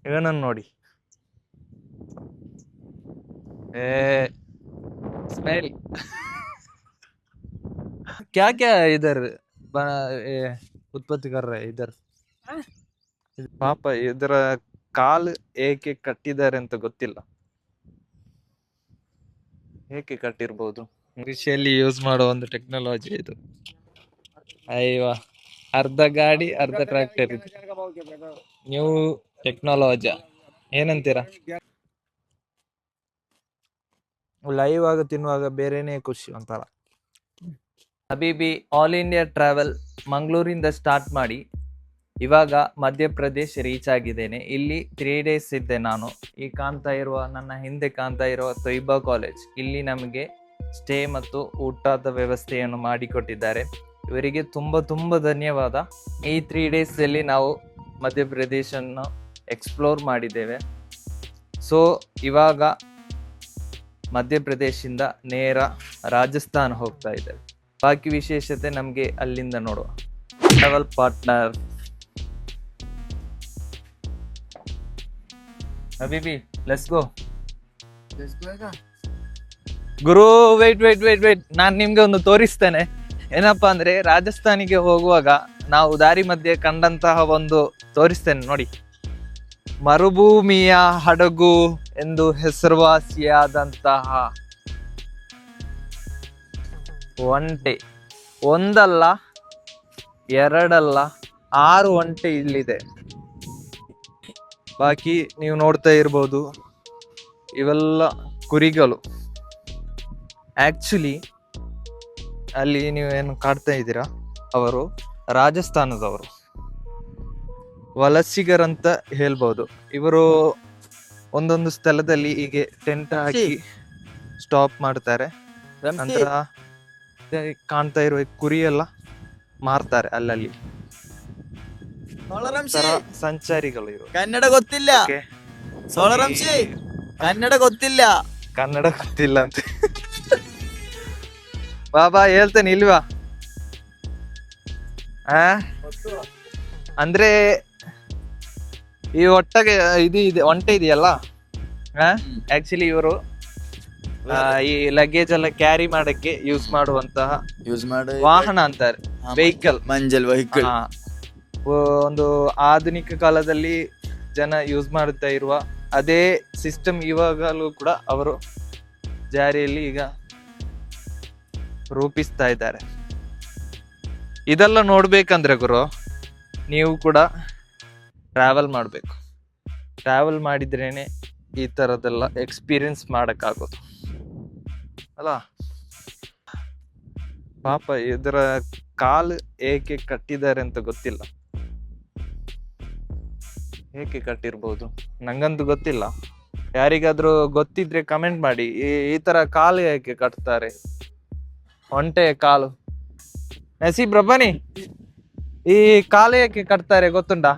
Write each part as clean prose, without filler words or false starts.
ಇವನನ್ನು ನೋಡಿ. ए स्मेल क्या क्या इधर बना उत्पत्ति कर रहे इधर ಪಾಪ ಇದರ ಕಾಲು ಏಕೆ ಕಟ್ಟಿದ್ದಾರೆ ಅಂತ ಗೊತ್ತಿಲ್ಲ. ಏಕೆ ಕಟ್ಟಿರ್ಬೋದು? ಕೃಷಿಯಲ್ಲಿ ಯೂಸ್ ಮಾಡೋ ಒಂದು ಟೆಕ್ನಾಲಜಿ ಇದು. ಅಯ್ಯೋ, ಅರ್ಧ ಗಾಡಿ ಅರ್ಧ ಟ್ರ್ಯಾಕ್ಟರ್ ಇದು. ನ್ಯೂ ಟೆಕ್ನಾಲಜಿ ಏನಂತೀರಾ? ಲೈವ್ ಆಗ ತಿನ್ನುವಾಗ ಬೇರೆನೆ ಖುಷಿ ಒಂಥರ. ಹಬೀಬಿ ಆಲ್ ಇಂಡಿಯಾ ಟ್ರಾವೆಲ್ ಮಂಗಳೂರಿಂದ ಸ್ಟಾರ್ಟ್ ಮಾಡಿ ಇವಾಗ ಮಧ್ಯಪ್ರದೇಶ್ ರೀಚ್ ಆಗಿದ್ದೇನೆ. ಇಲ್ಲಿ 3 days ಇದ್ದೆ ನಾನು. ಈ ನನ್ನ ಹಿಂದೆ ಕಾಣ್ತಾ ಇರುವ ತೊಯ್ಬಾ ಕಾಲೇಜ್, ಇಲ್ಲಿ ನಮಗೆ ಸ್ಟೇ ಮತ್ತು ಊಟದ ವ್ಯವಸ್ಥೆಯನ್ನು ಮಾಡಿಕೊಟ್ಟಿದ್ದಾರೆ. ಇವರಿಗೆ ತುಂಬ ಧನ್ಯವಾದ. ಈ 3 days ಅಲ್ಲಿ ನಾವು ಮಧ್ಯಪ್ರದೇಶನ್ನು ಎಕ್ಸ್ಪ್ಲೋರ್ ಮಾಡಿದ್ದೇವೆ. ಸೊ ಇವಾಗ ಮಧ್ಯಪ್ರದೇಶದಿಂದ ನೇರ ರಾಜಸ್ಥಾನ ಹೋಗ್ತಾ ಇದ್ದೇವೆ. ಬಾಕಿ ವಿಶೇಷತೆ ನಮಗೆ ಅಲ್ಲಿಂದ ನೋಡುವ. ಟ್ರಾವೆಲ್ ಪಾರ್ಟ್ನರ್ ಹಬೀಬಿ, ಲೆಟ್ಸ್ ಗೋ. ಗುರು ವೇಟ್, ನಾನು ನಿಮ್ಗೆ ಒಂದು ತೋರಿಸ್ತೇನೆ. ಏನಪ್ಪಾ ಅಂದ್ರೆ, ರಾಜಸ್ಥಾನಿಗೆ ಹೋಗುವಾಗ ನಾವು ದಾರಿ ಮಧ್ಯೆ ಕಂಡಂತಹ ಒಂದು ತೋರಿಸ್ತೇನೆ ನೋಡಿ. ಮರುಭೂಮಿಯ ಹಡಗು ಎಂದು ಹೆಸರುವಾಸಿಯಾದಂತಹ ಒಂಟೆ, ಒಂದಲ್ಲ ಎರಡಲ್ಲ 6 ಒಂಟೆ ಇಲ್ಲಿದೆ. ಬಾಕಿ ನೀವು ನೋಡ್ತಾ ಇರ್ಬೋದು, ಇವೆಲ್ಲ ಕುರಿಗಳು. ಆಕ್ಚುಲಿ ಅಲ್ಲಿ ನೀವೇನು ಕಾಡ್ತಾ ಇದ್ದೀರಾ, ಅವರು ರಾಜಸ್ಥಾನದವರು, ವಲಸಿಗರಂತ ಹೇಳ್ಬೋದು. ಇವರು ಒಂದೊಂದು ಸ್ಥಳದಲ್ಲಿ ಹೀಗೆ ಟೆಂಟ್ ಹಾಕಿ ಸ್ಟಾಪ್ ಮಾಡ್ತಾರೆ. ನಂತರ ಕಾಣ್ತಾ ಇರುವ ಕುರಿ ಎಲ್ಲ ಮಾರ್ತಾರೆ ಅಲ್ಲಲ್ಲಿ. ಸಂಚಾರಿಗಳು ಇವರು. ಕನ್ನಡ ಗೊತ್ತಿಲ್ಲ, ಸೋಳರಂಶಿ ಕನ್ನಡ ಗೊತ್ತಿಲ್ಲ ಅಂತ ಬಾಬಾ ಹೇಳ್ತೇನೆ ಇಲ್ವಾ? ಅಂದ್ರೆ ಈ ಒಟ್ಟಗೆ ಇದು ಒಂಟೆ ಇದೆಯಲ್ಲ, ಆಕ್ಚುಲಿ ಇವರು ಈ ಲಗೇಜ್ ಎಲ್ಲ ಕ್ಯಾರಿ ಮಾಡಕ್ಕೆ ಯೂಸ್ ಮಾಡುವಂತಹ ವಾಹನ ಅಂತಾರೆ, ವೆಹಿಕಲ್. ಮಂಜಲ್ ವೆಹಿಕಲ್. ಒಂದು ಆಧುನಿಕ ಕಾಲದಲ್ಲಿ ಜನ ಯೂಸ್ ಮಾಡ್ತಾ ಇರುವ ಅದೇ ಸಿಸ್ಟಮ್ ಇವಾಗಲೂ ಕೂಡ ಅವರು ಜಾರಿಯಲ್ಲಿ ಈಗ ರೂಪಿಸ್ತಾ ಇದ್ದಾರೆ. ಇದೆಲ್ಲ ನೋಡ್ಬೇಕಂದ್ರೆ ಗುರು, ನೀವು ಕೂಡ ಟ್ರಾವೆಲ್ ಮಾಡಬೇಕು. ಟ್ರಾವೆಲ್ ಮಾಡಿದ್ರೇನೆ ಈ ತರದೆಲ್ಲ ಎಕ್ಸ್ಪೀರಿಯನ್ಸ್ ಮಾಡಕ್ಕಾಗೋದು ಅಲ್ಲ. ಪಾಪ ಇದರ ಕಾಲು ಏಕೆ ಕಟ್ಟಿದ್ದಾರೆ ಅಂತ ಗೊತ್ತಿಲ್ಲ. ಏಕೆ ಕಟ್ಟಿರ್ಬೋದು, ನಂಗಂತೂ ಗೊತ್ತಿಲ್ಲ. ಯಾರಿಗಾದ್ರೂ ಗೊತ್ತಿದ್ರೆ ಕಮೆಂಟ್ ಮಾಡಿ. ಈ ತರ ಕಾಲು ಏಕೆ ಕಟ್ತಾರೆ, ಒಂಟೆ ಕಾಲು? ನಸೀಬ್ ರಬ್ಬನಿ, ಈ ಕಾಲು ಏಕೆ ಕಟ್ತಾರೆ ಗೊತ್ತುಂಟಾ?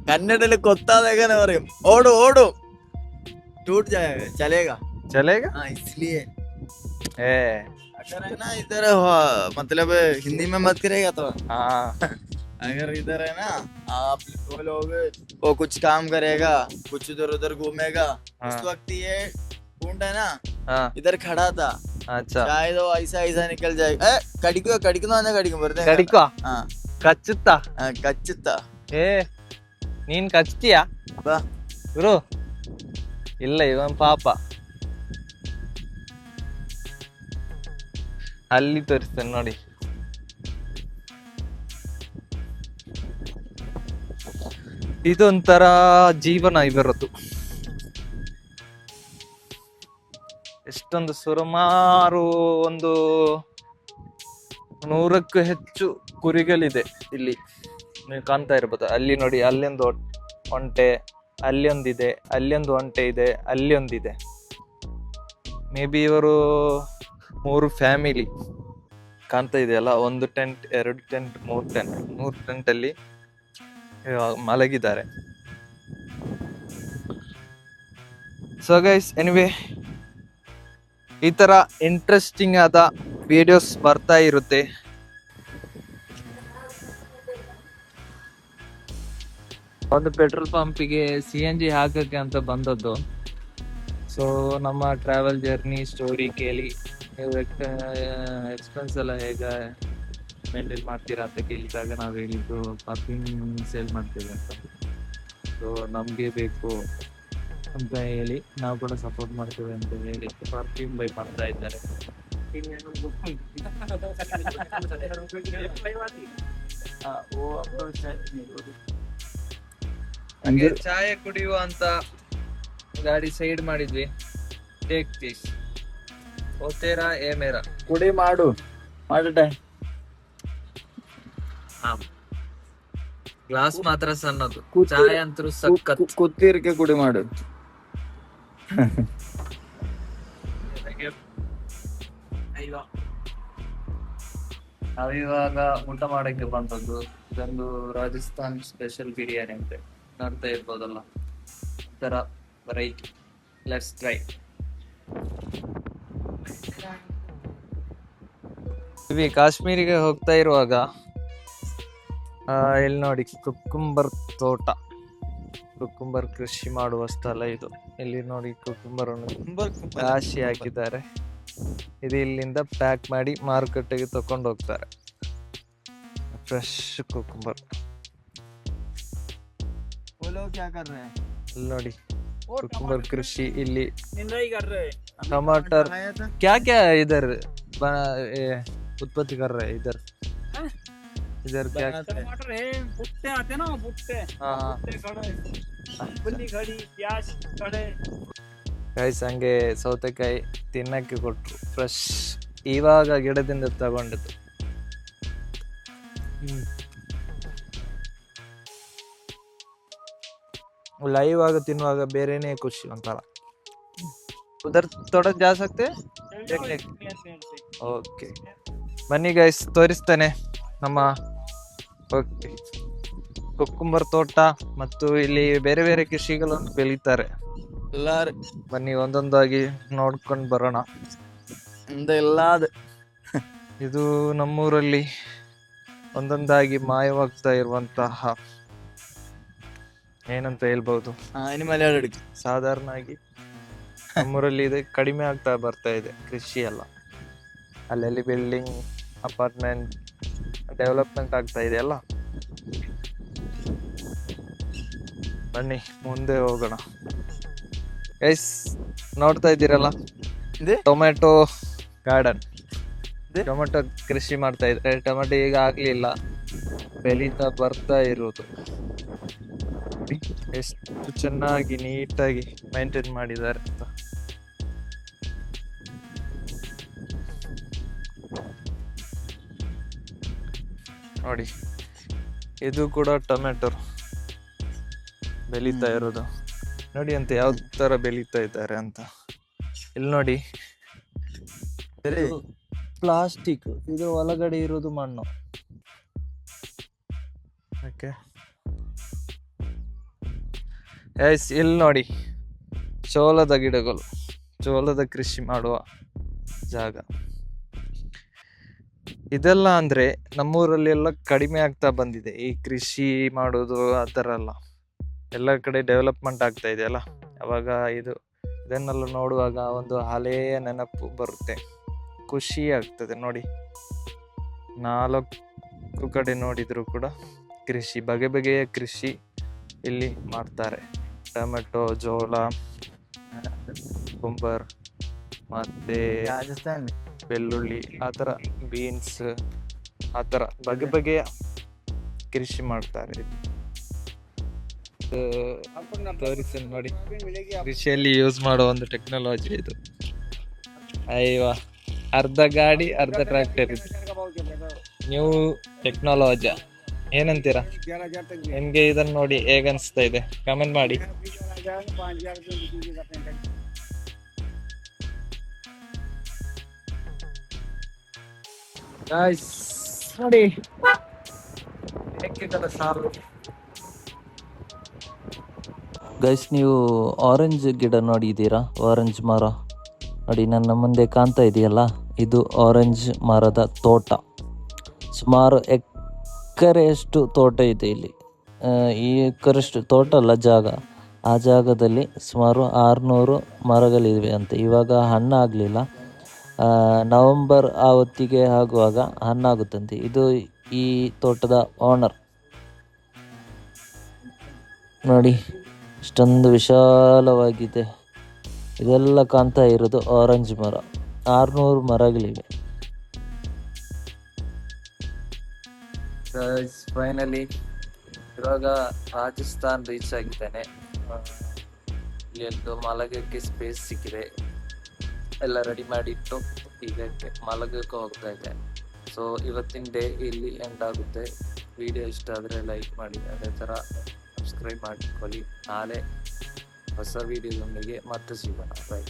ಕನ್ನಡದಲ್ಲಿ ಗೊತ್ತಾದಾಗನೇ പറയും ಓಡು ಓಡು टूट जाएगा चलेगा इसलिए अगर है ना इधर मतलब हिंदी में मत करेगा तो हाँ अगर इधर है ना आप लोग वो कुछ काम करेगा, कुछ इधर उधर घूमेगा, उस वक्त ये ऊंट है ना इधर खड़ा था. अच्छा, शायद वो ऐसा निकल जाएगा. कड़िको बरते कड़िको कच्चुत्ता कच्चुत्ता ನೀನ್ ಕಚ್ತೀಯಾ ಗುರು? ಇಲ್ಲ, ಇವನ್ ಪಾಪ ಅಲ್ಲಿ ತೋರಿಸ್ತೇನೆ ನೋಡಿ. ಇದೊಂಥರ ಜೀವನ ಇವರದ್ದು. ಎಷ್ಟೊಂದು ಸುಮಾರು ಒಂದು 100ಕ್ಕೂ ಹೆಚ್ಚು ಕುರಿಗಳಿದೆ ಇಲ್ಲಿ. ನೀವು ಕಾಣ್ತಾ ಇರ್ಬೋದು. ಅಲ್ಲಿ ನೋಡಿ, ಅಲ್ಲೊಂದು ಒಂಟೆ, ಅಲ್ಲೊಂದಿದೆ, ಅಲ್ಲೊಂದು ಒಂಟೆ ಇದೆ, ಅಲ್ಲಿ ಒಂದಿದೆ. ಮೇ ಬಿ ಇವರು 3 ಫ್ಯಾಮಿಲಿ ಕಾಣ್ತಾ ಇದೆಯಲ್ಲ. 1 ಟೆಂಟ್, 2 ಟೆಂಟ್, 3 ಟೆಂಟ್ ಅಲ್ಲಿ ಮಲಗಿದ್ದಾರೆ. ಸೊ ಗೈಸ್, ಎನಿವೇ ಈ ತರ ಇಂಟ್ರೆಸ್ಟಿಂಗ್ ಆದ ವಿಡಿಯೋಸ್ ಬರ್ತಾ ಇರುತ್ತೆ. ಒಂದು ಪೆಟ್ರೋಲ್ ಪಂಪಿಗೆ CNG ಹಾಕಕ್ಕೆ ಅಂತ ಬಂದದ್ದು. ಸೊ ನಮ್ಮ ಟ್ರಾವೆಲ್ ಜರ್ನಿ ಸ್ಟೋರಿ ಕೇಳಿ ನೀವು ಎಕ್ಸ್ಪೆನ್ಸ್ ಎಲ್ಲ ಹೇಗೆ ಮೇಂಟೈನ್ ಮಾಡ್ತೀರಾ ಅಂತ ಕೇಳಿದಾಗ ನಾವು ಹೇಳಿದ್ದು ಪಾರ್ಕಿಂಗ್ ಸೇಲ್ ಮಾಡ್ತೀವಿ ಅಂತ. ಸೊ ನಮಗೆ ಬೇಕು ಅಂತ ಹೇಳಿ ನಾವು ಕೂಡ ಸಪೋರ್ಟ್ ಮಾಡ್ತೀವಿ ಅಂತ ಹೇಳಿ ಪಾರ್ಕಿಂಗ್ ಬೈ ಮಾಡ್ತಾ ಇದ್ದಾರೆ. ಹಂಗೆ ಚಾಯ್ ಕುಡಿಯುವ ಅಂತ ಗಾಡಿ ಸೈಡ್ ಮಾಡಿದ್ವಿ. ಟೇಕ್ ದಿಸ್ ಓತೇರಾ ಏ ಮೇರಾ ಕುಡಿ ಮಾಡು ಮಾಡಟೆ. ಗ್ಲಾಸ್ ಮಾತ್ರ ಸಣ್ಣದು, ಚಾಯ್ ಅಂತೂ ಸಖತ್. ಕುತ್ತಿರ್ಕೆ ಕುಡಿ ಮಾಡು. ನಾವಿವಾಗ ಊಟ ಮಾಡಕ್ಕೆ ಬಂದದ್ದು. ಇದೊಂದು ರಾಜಸ್ಥಾನ್ ಸ್ಪೆಷಲ್ ಬಿರಿಯಾನಿ ಅಂತೆ, ನೋಡ್ತಾ ಇರ್ಬೋದಲ್ಲ ಈ ತರ ವೆರೈಟಿ. Let's try. ಕಾಶ್ಮೀರಿಗೆ ಹೋಗ್ತಾ ಇರುವಾಗ ಇಲ್ಲಿ ನೋಡಿ ಕುಕ್ಕುಂಬರ್ ತೋಟ, ಕುಕ್ಕುಂಬರ್ ಕೃಷಿ ಮಾಡುವ ಸ್ಥಳ ಇದು. ಇಲ್ಲಿ ನೋಡಿ ಕುಕ್ಕುಂಬರ್ ರಾಶಿ ಹಾಕಿದ್ದಾರೆ. ಇದು ಇಲ್ಲಿಂದ ಪ್ಯಾಕ್ ಮಾಡಿ ಮಾರುಕಟ್ಟೆಗೆ ತಕೊಂಡು ಹೋಗ್ತಾರೆ. Fresh cucumber. ಇಲ್ಲಿ ನೋಡಿ ಕುಕ್ಕುಂಬರ್ ಕೃಷಿ. ಇಲ್ಲಿ टमाटर क्या क्या इधर उत्पत्ति कर रहे हैं इधर इधर क्या टमाटर है, भुट्टे आते ना, भुट्टे खड़े, बल्ली खड़ी, प्याज खड़े. ಗೈಸ್ ಹಂಗೆ ಸೌತೆಕಾಯಿ ತಿನ್ನಕ್ಕೆ ಕೊಟ್ರು, ಫ್ರೆಶ್ ಇವಾಗ ಗಿಡದಿಂದ ತಗೊಂಡಿದ್ದು. ಲೈವ್ ಆಗ ತಿನ್ನುವಾಗ ಬೇರೆನೇ ಖುಷಿ ಒಂಥರ. ಉದರ್ ತೊಡಕ್ ಜಾ ಸಕ್ತೆ. ಓಕೆ ಬನ್ನಿ ಗೈಸ್, ತೋರಿಸ್ತೇನೆ ನಮ್ಮ ಕುಕ್ಕುಂಬರ್ ತೋಟ ಮತ್ತು ಇಲ್ಲಿ ಬೇರೆ ಬೇರೆ ಕೃಷಿಗಳನ್ನು ಬೆಳೀತಾರೆ. ಬನ್ನಿ ಒಂದೊಂದಾಗಿ ನೋಡ್ಕೊಂಡು ಬರೋಣ. ಇದು ನಮ್ಮೂರಲ್ಲಿ ಒಂದೊಂದಾಗಿ ಮಾಯವಾಗ್ತಾ ಇರುವಂತಹ ಏನಂತ ಹೇಳ್ಬಹುದು, ಸಾಧಾರಣ ಆಗಿ ನಮ್ಮೂರಲ್ಲಿ ಇದೆ, ಕಡಿಮೆ ಆಗ್ತಾ ಬರ್ತಾ ಇದೆ ಕೃಷಿ ಎಲ್ಲ. ಅಲ್ಲೆಲ್ಲಿ ಬಿಲ್ಡಿಂಗ್, ಅಪಾರ್ಟ್ಮೆಂಟ್ ಡೆವಲಪ್ಮೆಂಟ್ ಆಗ್ತಾ ಇದೆ ಅಲ್ಲ. ಬನ್ನಿ ಮುಂದೆ ಹೋಗೋಣ. ಗೈಸ್ ನೋಡ್ತಾ ಇದ್ದೀರಲ್ಲ, ಟೊಮೆಟೊ ಗಾರ್ಡನ್, ಟೊಮೆಟೊ ಕೃಷಿ ಮಾಡ್ತಾ ಇದ್ದಾರೆ. ಟೊಮೆಟೊ ಈಗ ಆಗ್ಲಿಲ್ಲ, ಬೆಳೀತಾ ಬರ್ತಾ ಇರೋದು. ಎಷ್ಟು ಚೆನ್ನಾಗಿ ನೀಟಾಗಿ ಮೈಂಟೈನ್ ಮಾಡಿದ್ದಾರೆ ಅಂತ. ನೋಡಿ ಇದು ಕೂಡ ಟೊಮೆಟೊ ಬೆಳೀತಾ ಇರೋದು. ನೋಡಿ ಅಂತ ಯಾವ ತರ ಬೆಳೀತಾ ಇದ್ದಾರೆ ಅಂತ. ಇಲ್ಲಿ ನೋಡಿ ಪ್ಲಾಸ್ಟಿಕ್, ಇದ್ರ ಒಳಗಡೆ ಇರೋದು ಮಣ್ಣು. ಓಕೆ ಎಸ್, ಇಲ್ಲಿ ನೋಡಿ ಚೋಳದ ಗಿಡಗಳು, ಚೋಳದ ಕೃಷಿ ಮಾಡುವ ಜಾಗ ಇದೆಲ್ಲ. ಅಂದ್ರೆ ನಮ್ಮೂರಲ್ಲಿ ಎಲ್ಲ ಕಡಿಮೆ ಆಗ್ತಾ ಬಂದಿದೆ ಈ ಕೃಷಿ ಮಾಡೋದು. ಆ ಥರ ಎಲ್ಲ ಕಡೆ ಡೆವಲಪ್ಮೆಂಟ್ ಆಗ್ತಾ ಇದೆಯಲ್ಲ. ಅವಾಗ ಇದನ್ನೆಲ್ಲ ನೋಡುವಾಗ ಒಂದು ಹಳೆಯ ನೆನಪು ಬರುತ್ತೆ, ಖುಷಿ ಆಗ್ತದೆ. ನೋಡಿ 4 ಕಡೆ ನೋಡಿದ್ರು ಕೂಡ ಕೃಷಿ, ಬಗೆ ಬಗೆಯ ಕೃಷಿ ಇಲ್ಲಿ ಮಾಡ್ತಾರೆ. ಟೊಮೆಟೊ, ಜೋಳ, ಕುಂಬರ್, ಮತ್ತೆ ಬೆಳ್ಳುಳ್ಳಿ, ಆ ಥರ ಬೀನ್ಸ್, ಆ ಥರ ಬಗೆ ಬಗೆಯ ಕೃಷಿ ಮಾಡ್ತಾರೆ. ತೋರಿಸಿ ನೋಡಿ, ಕೃಷಿಯಲ್ಲಿ ಯೂಸ್ ಮಾಡೋ ಒಂದು ಟೆಕ್ನಾಲಜಿ ಇದು. ಅಯ್ಯೋ, ಅರ್ಧ ಗಾಡಿ ಅರ್ಧ ಟ್ರ್ಯಾಕ್ಟರ್ ಇದು, ನ್ಯೂ ಟೆಕ್ನಾಲಜಿ. ಏನಂತೀರಾ? ನಿಮ್ಗೆ ಇದನ್ನ ನೋಡಿ ಹೇಗನ್ಸ್ತಾ ಇದೆ ಕಮೆಂಟ್ ಮಾಡಿ. ನೋಡಿ ಸಾರು. ಗೈಸ್, ನೀವು ಆರೆಂಜ್ ಗಿಡ ನೋಡಿದ್ದೀರಾ? ಆರೆಂಜ್ ಮರ ನೋಡಿ, ನನ್ನ ಮುಂದೆ ಕಾಣ್ತಾ ಇದೆಯಲ್ಲ, ಇದು ಆರೆಂಜ್ ಮರದ ತೋಟ. ಸುಮಾರು ಎಕರೆಯಷ್ಟು ತೋಟ ಇದೆ ಇಲ್ಲಿ. ಈ ಎಕರೆಷ್ಟು ಟೋಟಲ್ ಜಾಗ. ಆ ಜಾಗದಲ್ಲಿ ಸುಮಾರು 600 ಮರಗಳಿವೆ ಅಂತೆ. ಇವಾಗ ಹಣ್ಣಾಗಲಿಲ್ಲ, ನವಂಬರ್ ಆ ಹೊತ್ತಿಗೆ ಆಗುವಾಗ ಹಣ್ಣಾಗುತ್ತಂತೆ. ಇದು ಈ ತೋಟದ ಓನರ್ ನೋಡಿ, ಇಷ್ಟೊಂದು ವಿಶಾಲವಾಗಿದೆ. ಇದೆಲ್ಲ ಕಾಣ್ತಾ ಇರೋದು ಆರೆಂಜ್ ಮರ. 600 ಮರಗಳಿವೆ. ಫೈನಲಿ ಇವಾಗ ರಾಜಸ್ಥಾನ್ ರೀಚ್ ಆಗಿದ್ದೇನೆ. ಇಲ್ಲೆಂದು ಮಲಗಕ್ಕೆ ಸ್ಪೇಸ್ ಸಿಕ್ಕಿದೆ, ಎಲ್ಲ ರೆಡಿ ಮಾಡಿಟ್ಟು ಈಗ ಮಲಗಕ್ಕೆ ಹೋಗ್ತಾ ಇದೆ. ಸೊ ಇವತ್ತಿನ ಡೇ ಇಲ್ಲಿ ಎಂಡ್ ಆಗುತ್ತೆ. ವಿಡಿಯೋ ಇಷ್ಟ ಆದರೆ ಲೈಕ್ ಮಾಡಿ, ಅದೇ ಥರ ಸಬ್ಸ್ಕ್ರೈಬ್ ಮಾಡಿಕೊಳ್ಳಿ. ನಾಳೆ ಹೊಸ ವಿಡಿಯೋದೊಂದಿಗೆ ಮತ್ತೆ ಸಿಗೋಣ. ಬೈ.